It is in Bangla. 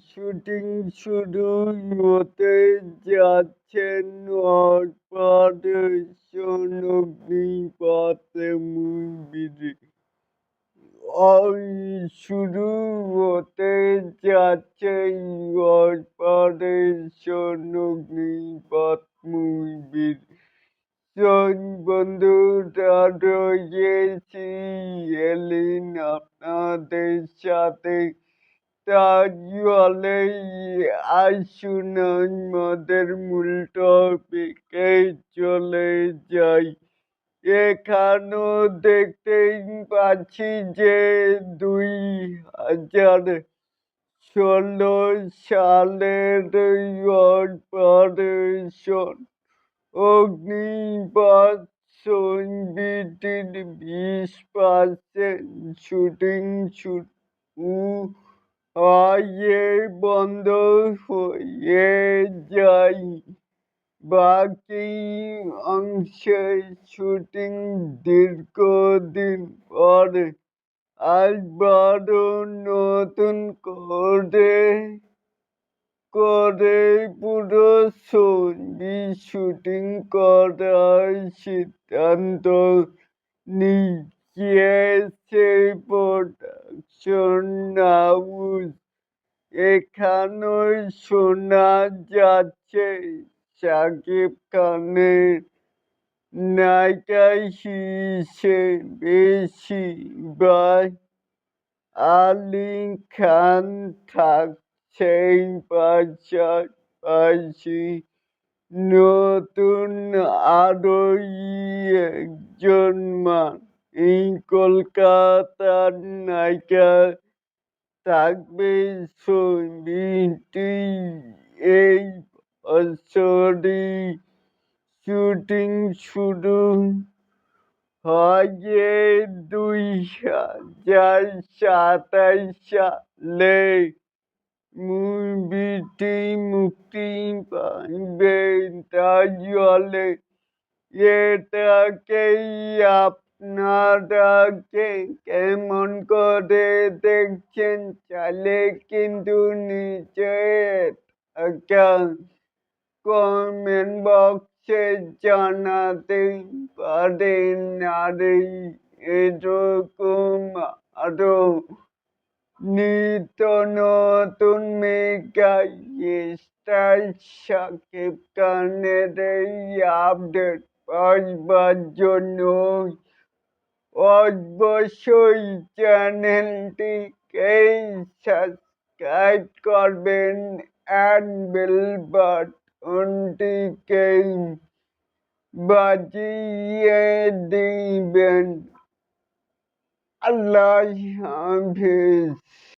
শুটিং শুরু হতে যাচ্ছে অপারেশন অগ্নিপথে মুভির শুরু হতে যাচ্ছে অপারেশন অগ্নিপথ মুভির বন্ধুরা রয়েছি এলিন আপনাদের সাথে। তাহলে আসুন আমাদের মূল টপিকে চলে যাই। এখানেও দেখতেই পাচ্ছি যে 2016 সালের অপারেশন অগ্নিপথ ছবিটির 20% শুটিং হয়ে বন্ধ হয়ে যায়। বাকি অংশের শুটিং দীর্ঘদিন পরে আবারও নতুন করে পুরো ছবি শুটিং করার সিদ্ধান্ত নিয়েছে প্রোডাকশন হাউস। এখানেও শোনা যাচ্ছে শাকিব খানের নায়িকা হিসেবে শিবা আলী খান থাকছেন, পাশাপাশি নতুন আরো একজন কলকাতার নায়িকা থাকবে। ছবিটি এই বছরই শুটিং শুরু হয় 2027 সালে মুভিটি মুক্তি পাবে। তাহলে এটাকে আপনারা কেমন করে দেখছেন চাইলে কিন্তু নিচে একটা কমেন্ট বক্সে জানাতে পারেন। আর এরকম আরো নিত্য নতুন মেগা স্টার শাকিব খানের এই আপডেট পাওয়ার জন্য অবশ্যই চ্যানেলটিকে সাবস্ক্রাইব করবেন and বেল বাটনটিকে বাজিয়ে দিবেন। আল্লাহ হাফেজ।